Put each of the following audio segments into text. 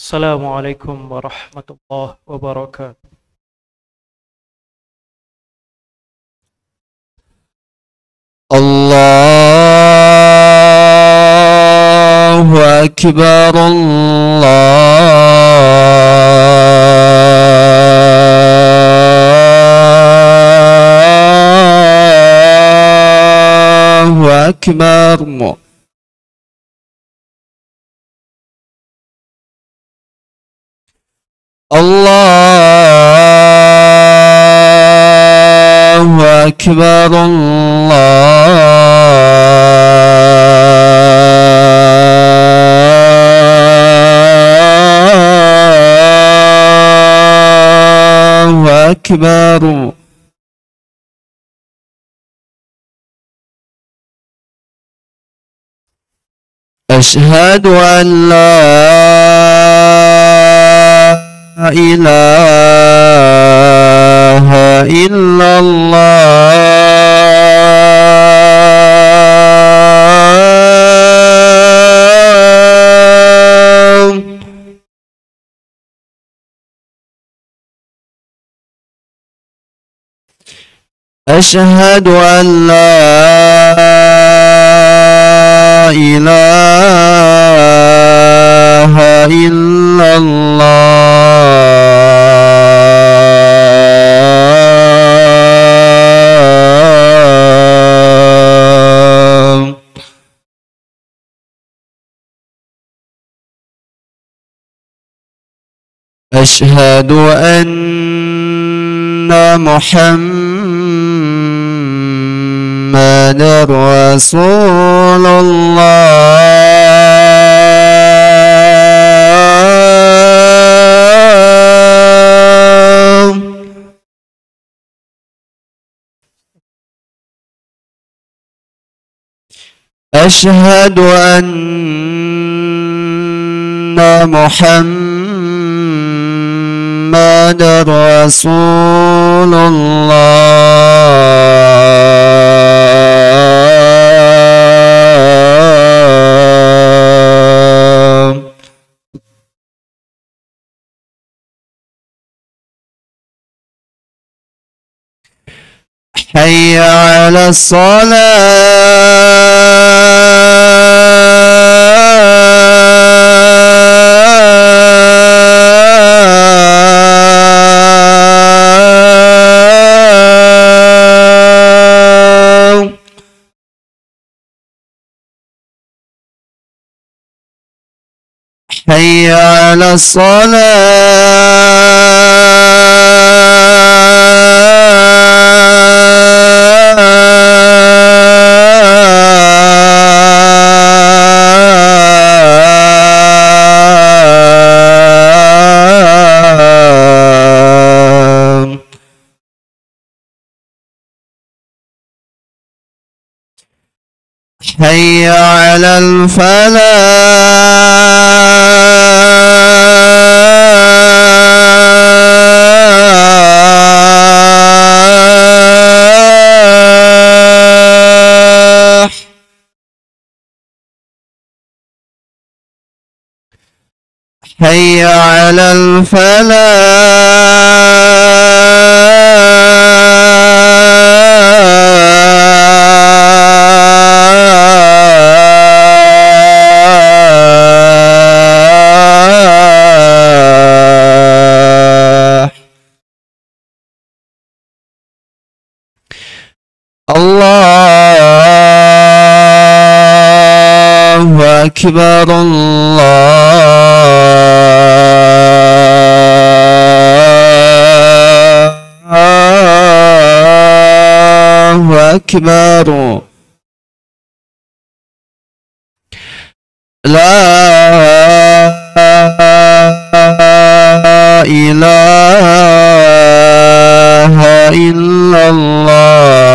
السلام عليكم ورحمة الله وبركاته. الله أكبر. الله أكبر. الله أكبر. الله أكبر. أشهد أن لا إله إلا الله. أشهد أن لا إله إلا الله. أشهد أن محمد رسول الله. أشهد أن محمد رسول الله. حي على الصلاة. حي على الصلاة. حي على الفلاح. حي على الفلاح. الله أكبر. الله أكبر. لا إله إلا الله.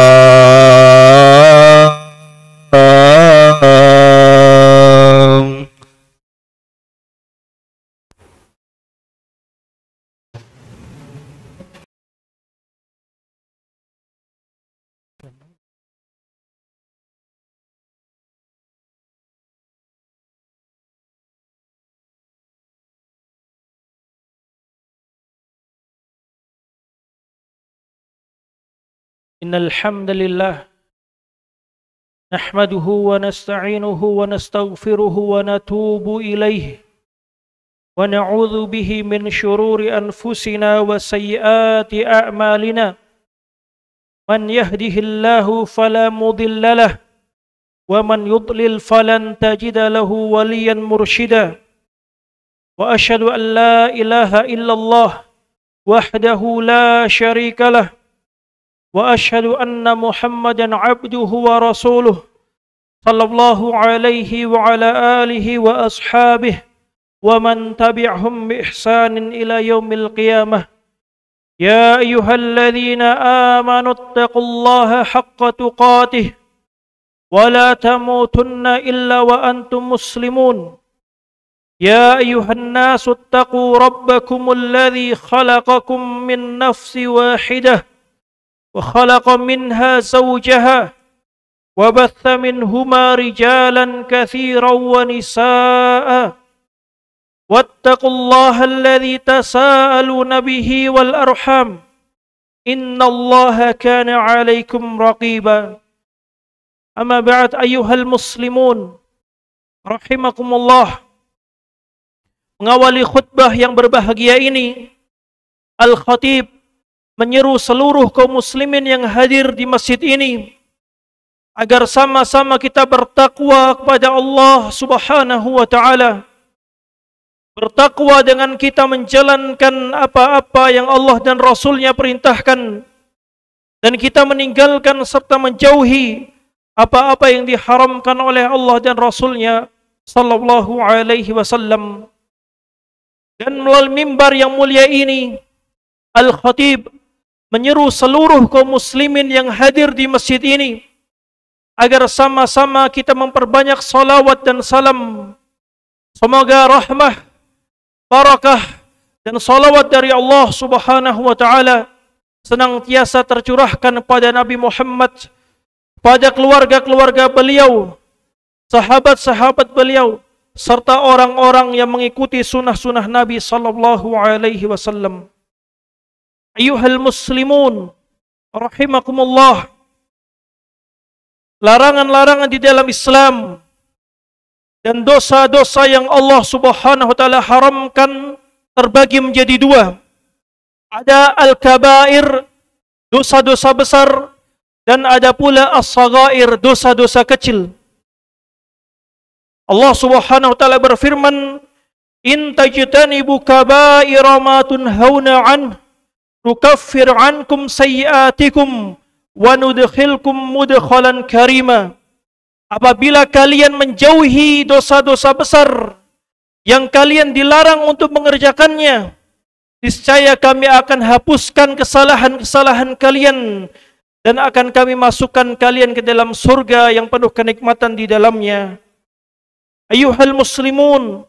إن الحمد لله نحمده ونستعينه ونستغفره ونتوب إليه ونعوذ به من شرور أنفسنا وسيئات أعمالنا من يهده الله فلا مضل له ومن يضلل فلن تجد له وليا مرشدا وأشهد أن لا إله إلا الله وحده لا شريك له وأشهد أن محمدا عبده ورسوله صلى الله عليه وعلى آله وأصحابه ومن تبعهم بإحسان إلى يوم القيامة يا أيها الذين آمنوا اتقوا الله حق تقاته ولا تموتن إلا وأنتم مسلمون يا أيها الناس اتقوا ربكم الذي خلقكم من نفس واحدة وخلق منها زوجها وبث منهما رجالا كثيرا ونساء واتقوا الله الذي تساءلون به والأرحام إن الله كان عليكم رقيبا أما بعد أيها المسلمون رحمكم الله. Mengawali khutbah yang berbahagia ini, Al-Khatib menyeru seluruh kaum muslimin yang hadir di masjid ini agar sama-sama kita bertakwa kepada Allah Subhanahu wa taala. Bertakwa dengan kita menjalankan apa-apa yang Allah dan Rasul-Nya perintahkan, dan kita meninggalkan serta menjauhi apa-apa yang diharamkan oleh Allah dan Rasul-Nya sallallahu alaihi wasallam. Dan melalui mimbar yang mulia ini, Al-Khatib menyeru seluruh kaum muslimin yang hadir di masjid ini agar sama-sama kita memperbanyak salawat dan salam. Semoga rahmah, barakah, dan salawat dari Allah Subhanahu wa taala senantiasa tercurahkan pada Nabi Muhammad, pada keluarga-keluarga beliau, sahabat-sahabat beliau, serta orang-orang yang mengikuti sunnah-sunnah Nabi sallallahu alaihi wasallam. Ayyuhal muslimun rahimakumullah. Larangan-larangan di dalam Islam dan dosa-dosa yang Allah Subhanahu wa taala haramkan terbagi menjadi dua. Ada al-kabair, dosa-dosa besar, dan ada pula as-saghair, dosa-dosa kecil. Allah Subhanahu wa taala berfirman, "In tajtanibu kaba'ira ma tunhauna an, nukaffir ankum sayyi'atikum wa nudkhilkum mudkhalan karima." Apabila kalian menjauhi dosa-dosa besar yang kalian dilarang untuk mengerjakannya, niscaya kami akan hapuskan kesalahan-kesalahan kalian dan akan kami masukkan kalian ke dalam surga yang penuh kenikmatan di dalamnya. Ayyuhal muslimun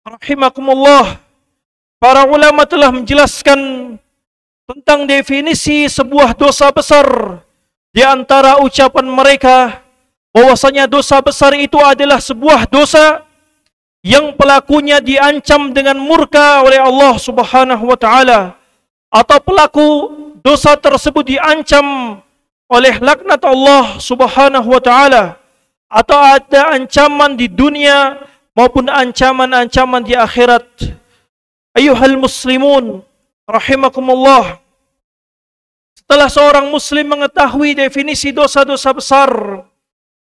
rahimakumullah. Para ulama telah menjelaskan tentang definisi sebuah dosa besar. Di antara ucapan mereka bahwasanya dosa besar itu adalah sebuah dosa yang pelakunya diancam dengan murka oleh Allah Subhanahu wa taala, atau pelaku dosa tersebut diancam oleh laknat Allah Subhanahu wa taala, atau ada ancaman di dunia maupun ancaman-ancaman di akhirat. Ayyuhal muslimun rahimakumullah. Setelah seorang muslim mengetahui definisi dosa-dosa besar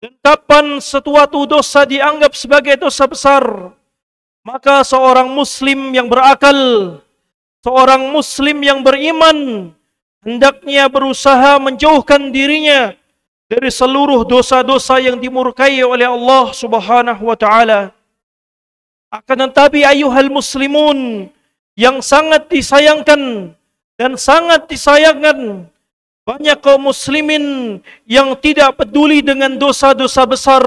dan kapan suatu dosa dianggap sebagai dosa besar, maka seorang muslim yang berakal, seorang muslim yang beriman, hendaknya berusaha menjauhkan dirinya dari seluruh dosa-dosa yang dimurkai oleh Allah Subhanahu wa taala. Akan tetapi ayyuhal muslimun, yang sangat disayangkan dan sangat disayangkan, banyak kaum muslimin yang tidak peduli dengan dosa-dosa besar.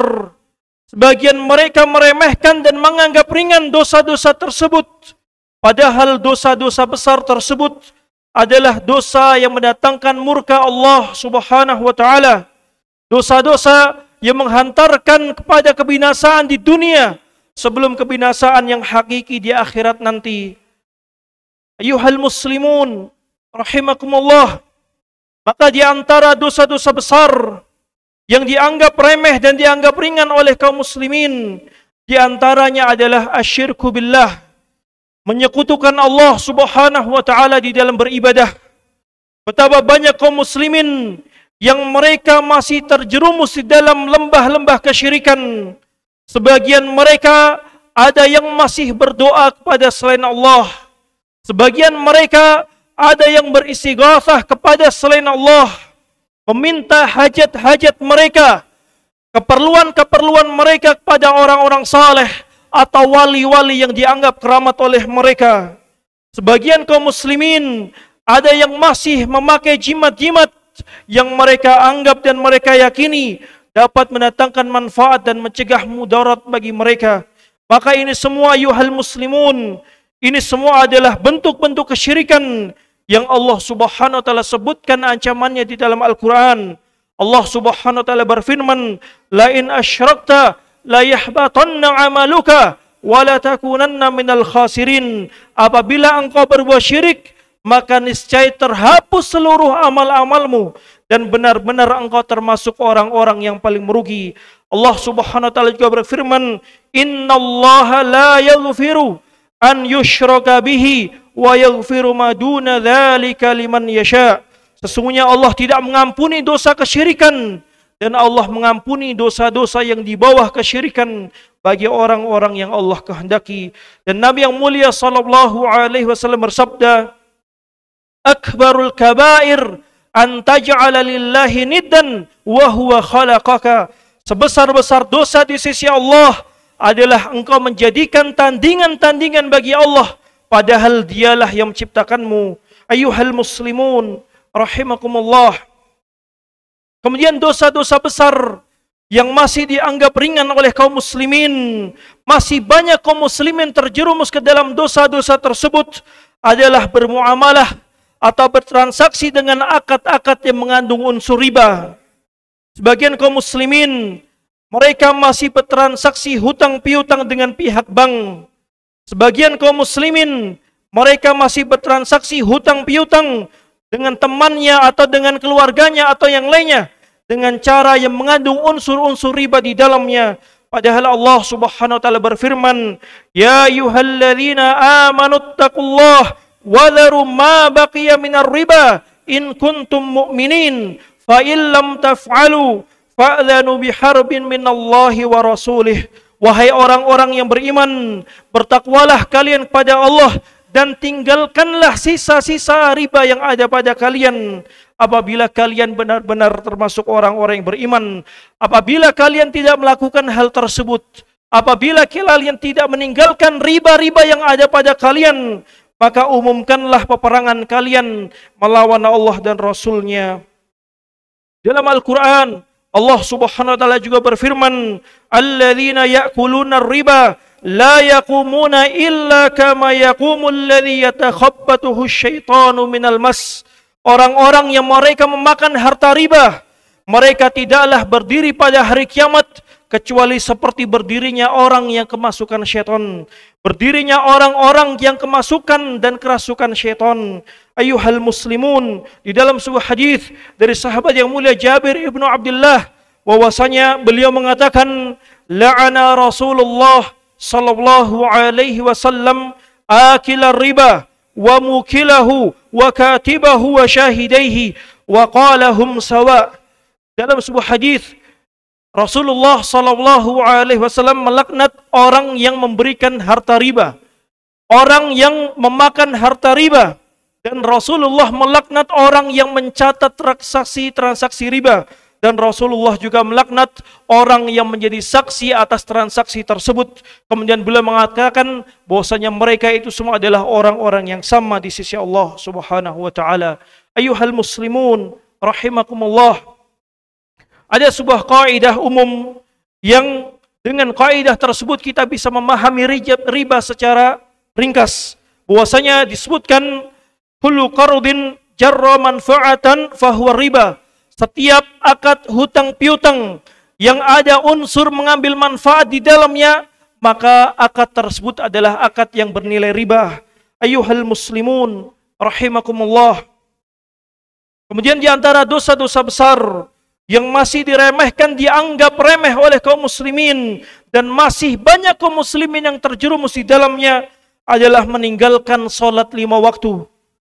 Sebagian mereka meremehkan dan menganggap ringan dosa-dosa tersebut, padahal dosa-dosa besar tersebut adalah dosa yang mendatangkan murka Allah Subhanahu wa taala. Dosa-dosa yang menghantarkan kepada kebinasaan di dunia sebelum kebinasaan yang hakiki di akhirat nanti. Ayyuhal muslimun rahimakumullah. Maka di antara dosa-dosa besar yang dianggap remeh dan dianggap ringan oleh kaum muslimin, di antaranya adalah asyirku billah, menyekutukan Allah Subhanahu wa taala di dalam beribadah. Betapa banyak kaum muslimin yang mereka masih terjerumus di dalam lembah-lembah kesyirikan. Sebagian mereka ada yang masih berdoa kepada selain Allah. Sebagian mereka ada yang beristighatsah kepada selain Allah, meminta hajat-hajat mereka, keperluan-keperluan mereka kepada orang-orang saleh atau wali-wali yang dianggap keramat oleh mereka. Sebagian kaum muslimin ada yang masih memakai jimat-jimat yang mereka anggap dan mereka yakini dapat mendatangkan manfaat dan mencegah mudarat bagi mereka. Maka ini semua ayuhal muslimun, ini semua adalah bentuk-bentuk kesyirikan yang Allah Subhanahu wa taala sebutkan ancamannya di dalam Al-Qur'an. Allah Subhanahu wa taala berfirman, "La in asyrakta la yahbatanna 'amaluka wa la takunanna minal khasirin." Apabila engkau berbuat syirik, maka niscaya terhapus seluruh amal-amalmu dan benar-benar engkau termasuk orang-orang yang paling merugi. Allah Subhanahu wa taala juga berfirman, "Innallaha la yaghfiru an yushraka bihi wa yaghfiru ma duna dzalika liman yasha." Sesungguhnya Allah tidak mengampuni dosa kesyirikan dan Allah mengampuni dosa-dosa yang di bawah kesyirikan bagi orang-orang yang Allah kehendaki. Dan Nabi yang mulia sallallahu alaihi wasallam bersabda, "Akbarul kabair an taj'ala lillahi niddan wa huwa khalaqaka." Sebesar-besar dosa di sisi Allah adalah engkau menjadikan tandingan-tandingan bagi Allah padahal dialah yang menciptakanmu. Ayuhal muslimun rahimakumullah. Kemudian dosa-dosa besar yang masih dianggap ringan oleh kaum muslimin, masih banyak kaum muslimin terjerumus ke dalam dosa-dosa tersebut adalah bermuamalah atau bertransaksi dengan akad-akad yang mengandung unsur riba. Sebagian kaum muslimin mereka masih bertransaksi hutang piutang dengan pihak bank. Sebagian kaum muslimin mereka masih bertransaksi hutang piutang dengan temannya atau dengan keluarganya atau yang lainnya dengan cara yang mengandung unsur-unsur riba di dalamnya. Padahal Allah Subhanahu wa taala berfirman, "Ya ayyuhalladzina amanu taqullaha wa dharu ma baqiya minar riba in kuntum mu'minin fa in lam taf'alu fa'dhanu biharbin minallahi wa rasulih." Wahai orang-orang yang beriman, bertakwalah kalian kepada Allah dan tinggalkanlah sisa-sisa riba yang ada pada kalian. Apabila kalian benar-benar termasuk orang-orang yang beriman, apabila kalian tidak melakukan hal tersebut, apabila kalian tidak meninggalkan riba-riba yang ada pada kalian, maka umumkanlah peperangan kalian melawan Allah dan Rasul-Nya. Dalam Al-Quran, Allah Subhanahu wa taala juga berfirman, "Alladzina ya'kuluna riba la yaqumuna illa kama yaqumul ladzi yatakhabbathu asyaitanu minal mas." Orang-orang yang mereka memakan harta riba, mereka tidaklah berdiri pada hari kiamat kecuali seperti berdirinya orang yang kemasukan syaitan. Berdirinya orang-orang yang kemasukan dan kerasukan syaitan. Ayuhal muslimun, di dalam sebuah hadis dari sahabat yang mulia Jabir ibnu Abdullah, bahwasanya beliau mengatakan, "La'ana Rasulullah sallallahu alaihi wasallam akilar riba wa mukilahu wa katibahu wa syahidaihi wa qala hum sawa." Dalam sebuah hadis Rasulullah sallallahu alaihi wasallam melaknat orang yang memberikan harta riba, orang yang memakan harta riba, dan Rasulullah melaknat orang yang mencatat transaksi riba, dan Rasulullah juga melaknat orang yang menjadi saksi atas transaksi tersebut. Kemudian beliau mengatakan bahwasanya mereka itu semua adalah orang-orang yang sama di sisi Allah Subhanahu wa taala. Ayuhal muslimun rahimakumullah. Ada sebuah kaidah umum yang dengan kaidah tersebut kita bisa memahami riba secara ringkas. Bahwasanya disebutkan kullu qardin jarra manfa'atan fahuwa riba. Setiap akad hutang piutang yang ada unsur mengambil manfaat di dalamnya, maka akad tersebut adalah akad yang bernilai riba. Ayuhal muslimun rahimakumullah. Kemudian di antara dosa-dosa besar yang masih diremehkan, dianggap remeh oleh kaum muslimin, dan masih banyak kaum muslimin yang terjerumus di dalamnya, adalah meninggalkan salat 5 waktu.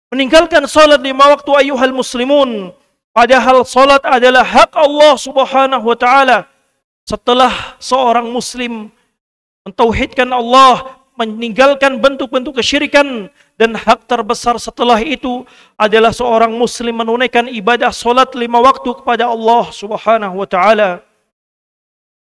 Meninggalkan salat 5 waktu, ayuhal muslimun. Padahal salat adalah hak Allah Subhanahu wa taala. Setelah seorang muslim mentauhidkan Allah, meninggalkan bentuk-bentuk kesyirikan, dan hak terbesar setelah itu adalah seorang muslim menunaikan ibadah salat 5 waktu kepada Allah Subhanahu wa taala.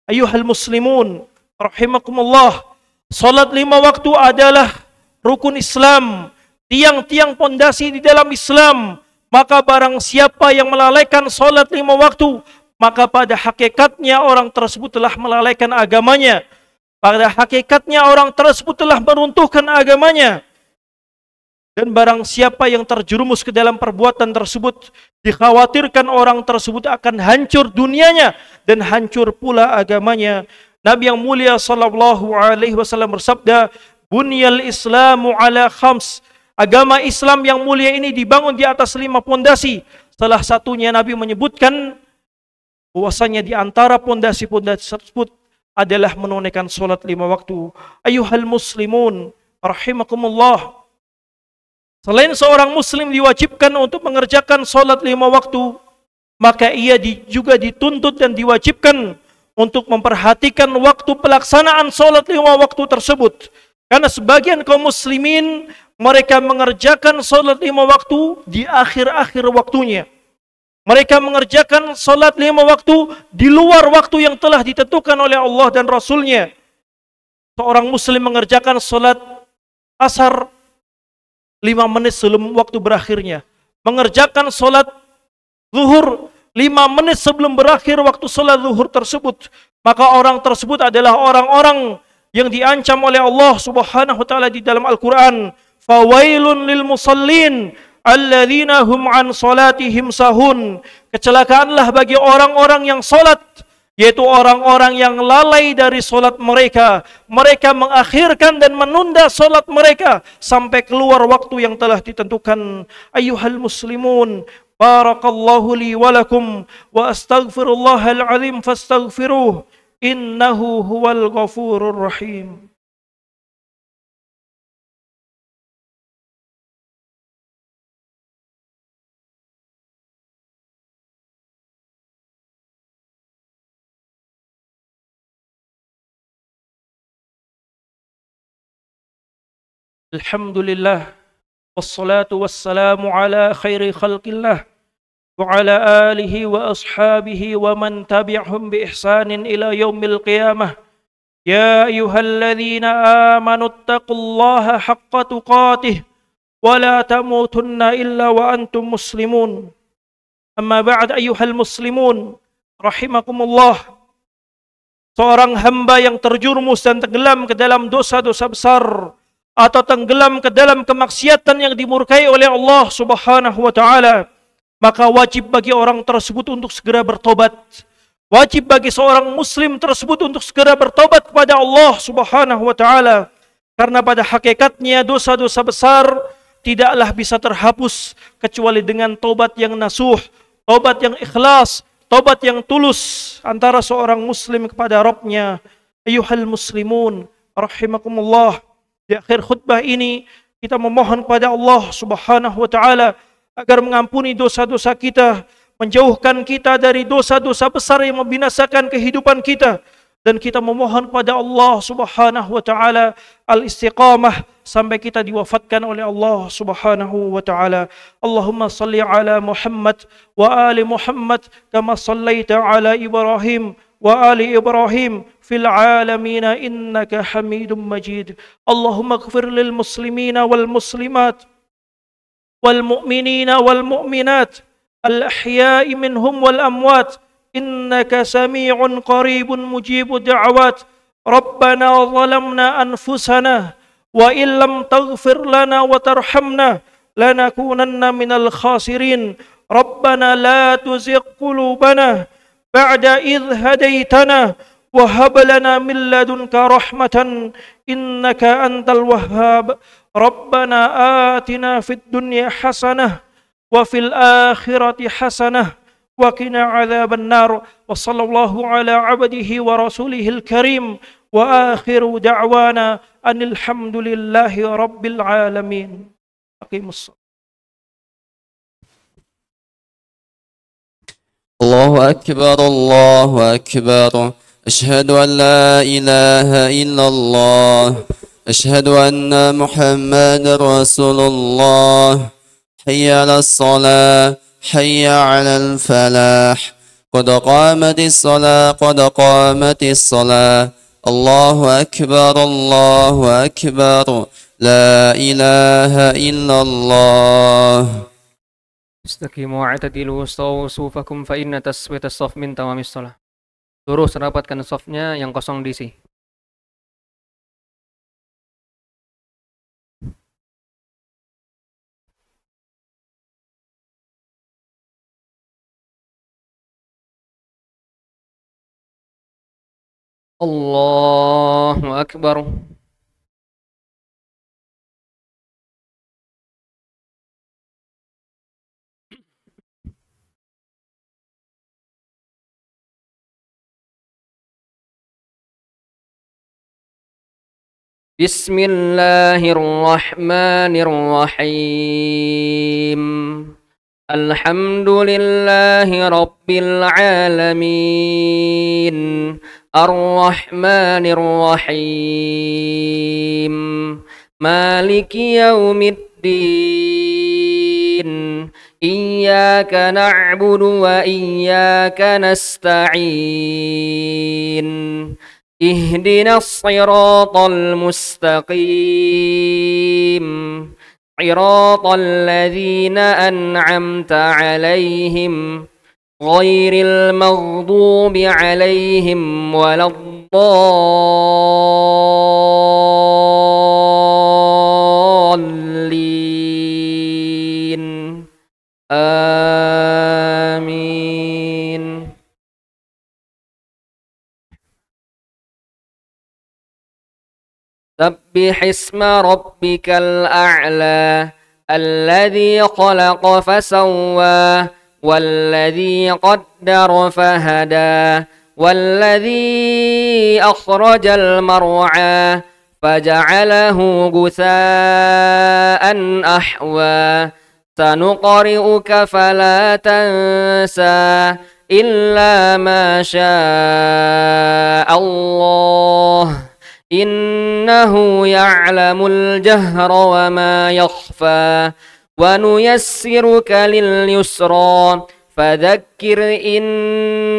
Ayuhal muslimun rahimakumullah, salat 5 waktu adalah rukun Islam, tiang-tiang pondasi di dalam Islam. Maka barang siapa yang melalaikan salat 5 waktu, maka pada hakikatnya orang tersebut telah melalaikan agamanya. Pada hakikatnya orang tersebut telah meruntuhkan agamanya. Dan barang siapa yang terjerumus ke dalam perbuatan tersebut, dikhawatirkan orang tersebut akan hancur dunianya dan hancur pula agamanya. Nabi yang mulia sallallahu alaihi wasallam bersabda, "Bunyal Islamu ala khams." Agama Islam yang mulia ini dibangun di atas 5 pondasi. Salah satunya Nabi menyebutkan bahwasanya di antara pondasi-pondasi tersebut adalah menunaikan salat 5 waktu. Ayuhal muslimun rahimakumullah. Selain seorang muslim diwajibkan untuk mengerjakan salat 5 waktu, maka ia juga dituntut dan diwajibkan untuk memperhatikan waktu pelaksanaan salat 5 waktu tersebut. Karena sebagian kaum muslimin mereka mengerjakan salat 5 waktu di akhir-akhir waktunya. Mereka mengerjakan salat 5 waktu di luar waktu yang telah ditentukan oleh Allah dan Rasulnya. Seorang muslim mengerjakan salat asar 5 menit sebelum waktu berakhirnya. Mengerjakan salat zuhur 5 menit sebelum berakhir waktu salat zuhur tersebut. Maka orang tersebut adalah orang-orang yang diancam oleh Allah Subhanahu wa taala di dalam Al-Qur'an. Fawailun lil musallin alladzina hum an salatihim sahun. Kecelakaanlah bagi orang-orang yang salat, yaitu orang-orang yang lalai dari salat mereka. Mereka mengakhirkan dan menunda salat mereka sampai keluar waktu yang telah ditentukan. Ayyuhal muslimun, barakallahu li wa lakum wa astaghfirullahal azim fastaghfiruh innahu huwal ghafurur rahim. Alhamdulillah, wassalatu wassalamu ala khairi khalqillah wa ala alihi wa ashabihi wa man tabi'ahum bi ihsanin ila yaumil qiyamah. Ya ayyuhalladzina amanu taqullaha haqqa tuqatih wa la tamutunna illa wa antum muslimun. Amma ba'd, ayyuhal muslimun rahimakumullah. Seorang hamba yang terjerumus dan tenggelam ke dalam dosa-dosa besar atau tenggelam ke dalam kemaksiatan yang dimurkai oleh Allah Subhanahu wa taala, maka wajib bagi orang tersebut untuk segera bertobat. Wajib bagi seorang muslim tersebut untuk segera bertobat kepada Allah Subhanahu wa taala. Karena pada hakikatnya dosa-dosa besar tidaklah bisa terhapus kecuali dengan tobat yang nasuh, tobat yang ikhlas, tobat yang tulus antara seorang muslim kepada Rabbnya. Ayuhal muslimun rahimakumullah. Di akhir khutbah ini kita memohon kepada Allah Subhanahu wa taala agar mengampuni dosa-dosa kita, menjauhkan kita dari dosa-dosa besar yang membinasakan kehidupan kita, dan kita memohon kepada Allah Subhanahu wa taala al-istiqamah sampai kita diwafatkan oleh Allah Subhanahu wa taala. Allahumma salli ala Muhammad wa ali Muhammad kama sallaita ala Ibrahim wa ali Ibrahim fil alamin innaka Hamidum Majid. Allahumma ighfir lil muslimina wal muslimat wal mu'minina wal mu'minat al ahya'i minhum wal amwat innaka sami'un qaribun mujibud da'awat. Rabbana zalamna anfusana wa illam taghfir lana wa tarhamna lanakunanna minal khasirin. Rabbana la tuzigh qulubana ba'da idh hadaitana wa hab lana min ladunka rahmatan innaka antal wahhab. Rabbana atina fid dunya hasanah wa وفي الآخرة حسنة وقنا عذاب النار وصلى الله على عبده ورسوله الكريم وآخر دعوانا أن الحمد لله رب العالمين. أقيموا الصلاة. الله أكبر الله أكبر أشهد أن لا إله إلا الله أشهد أن محمد رسول الله حي على الصلاة حي على الفلاح قد قامت الصلاة قد قامت الصلاة الله أكبر الله أكبر لا إله إلا الله. Istaqimu wa'tadilu wastawu sufakum fa inna taswita as-saf min tamamis shalah. Lurus rapatkan safnya, yang kosong diisi. Allahu akbar. Bismillahirrahmanirrahim. Alhamdulillahi rabbil alamin. Ar-Rahmanir-Rahim. Maliki yaumiddin. Iyyaka na'budu wa iyyaka nasta'in. Ihdinas siratal mustaqim. Siratal ladzina an'amta 'alaihim ghairil maghdubi 'alaihim waladdallin. Amin. Sabbih isma rabbikal a'la alladzi khalaqa fasawwa والذي قدر فهدى والذي أخرج المرعى فجعله غثاء أحوى سنقرئك فلا تنسى إلا ما شاء الله إنه يعلم الجهر وما يخفى ونيسرك لليسرى فذكر إن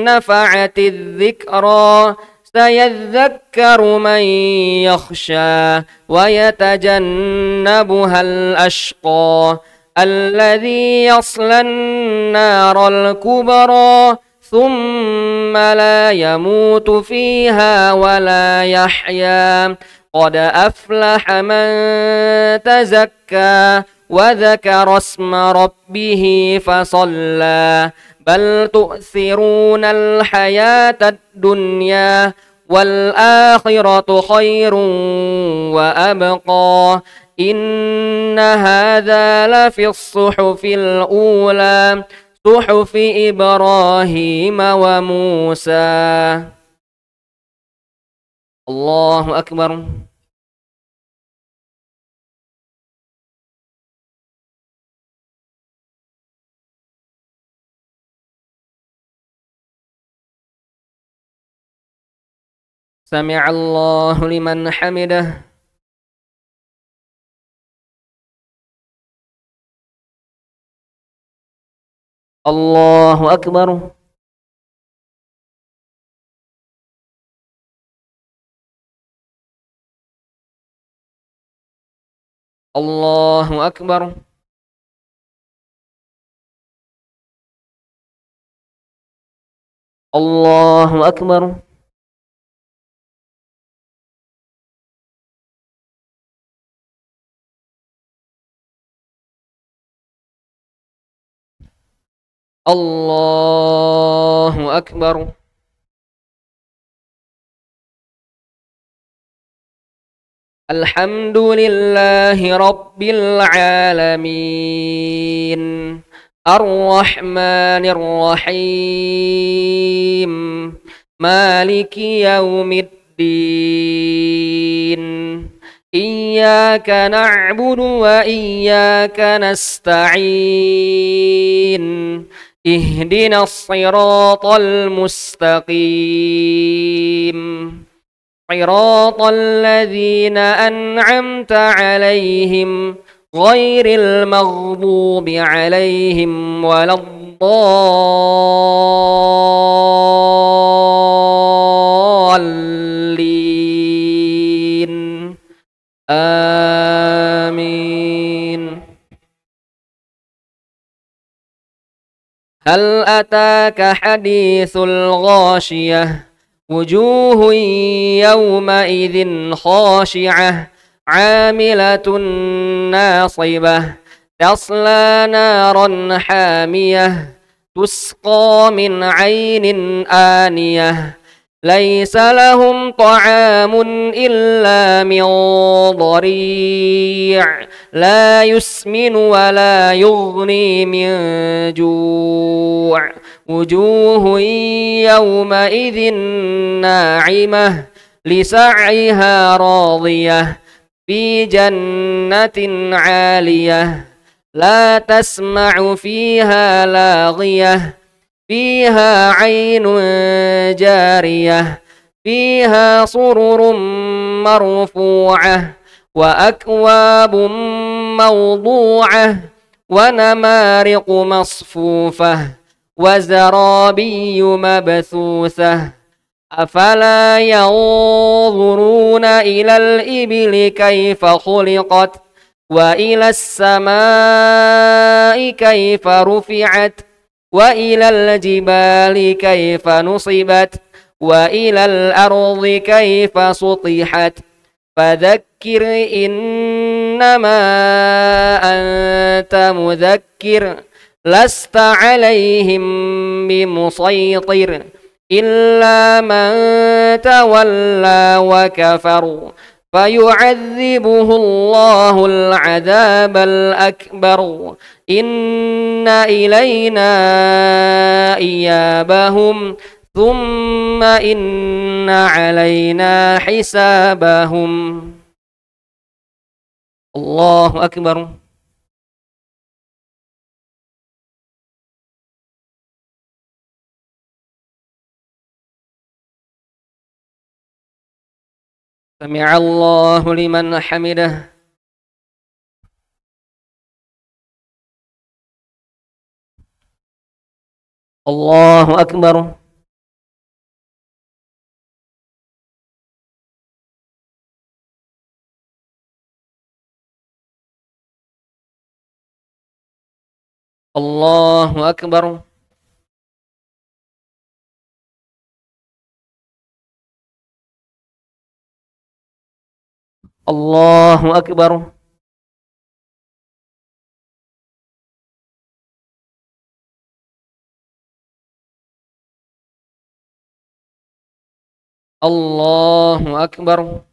نفعت الذكرى سيذكر من يخشى ويتجنبها الأشقى الذي يصلى النار الكبرى ثم لا يموت فيها ولا يحيا قد أفلح من تزكى وذكر اسم ربه فصلى بل تؤثرون الحياة الدنيا والآخرة خير وأبقى إن هذا لفي الصحف الأولى صحف إبراهيم وموسى. الله أكبر. سمع الله لمن حمده. الله أكبر. الله أكبر. الله أكبر. الله أكبر. الحمد لله رب العالمين. الرحمن الرحيم مالك يوم الدين إياك نعبد وإياك نستعين اهدنا الصراط المستقيم صراط الذين أنعمت عليهم غير المغضوب عليهم ولا الضالين آمين. هل أتاك حديث الغاشية وجوه يومئذ خاشعة عاملة ناصبة تصلى نارا حامية تسقى من عين آنية ليس لهم طعام إلا من ضريع لا يسمن ولا يغني من جوع وجوه يومئذ ناعمة لسعيها راضية في جنة عالية لا تسمع فيها لاغية فيها عين جارية فيها سرر مرفوعة وأكواب موضوعة ونمارق مصفوفة وزرابي مبثوثة أفلا ينظرون إلى الإبل كيف خلقت وإلى السماء كيف رفعت وإلى الجبال كيف نصبت وإلى الأرض كيف سطحت فذكر إنما أنت مذكر لست عليهم بمسيطر إلا من تولى وكفر فيعذبه الله العذاب الأكبر إن إلينا إيابهم ثم إن علينا حسابهم. الله أكبر. سمع الله لمن حمده. الله أكبر. الله أكبر. الله أكبر. الله أكبر.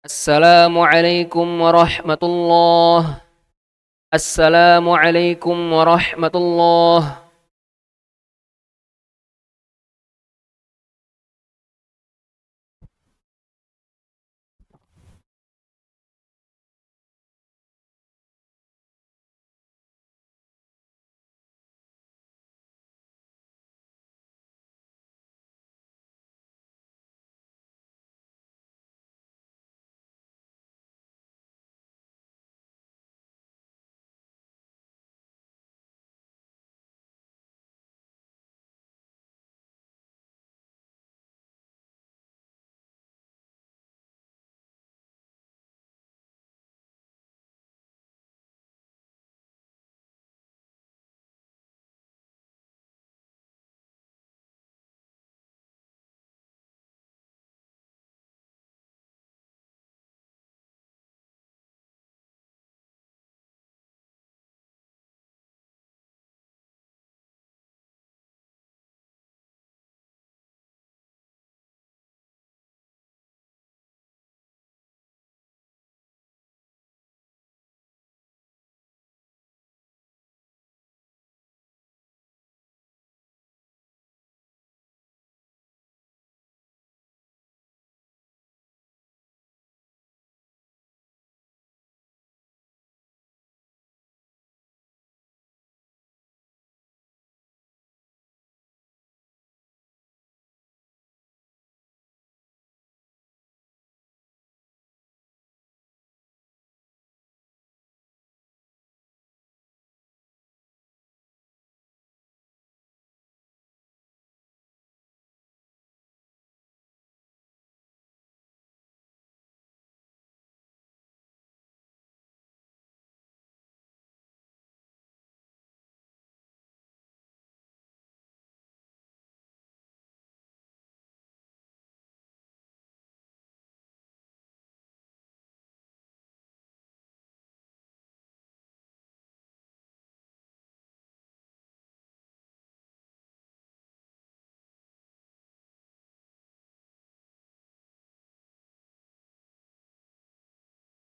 السلام عليكم ورحمة الله. السلام عليكم ورحمة الله.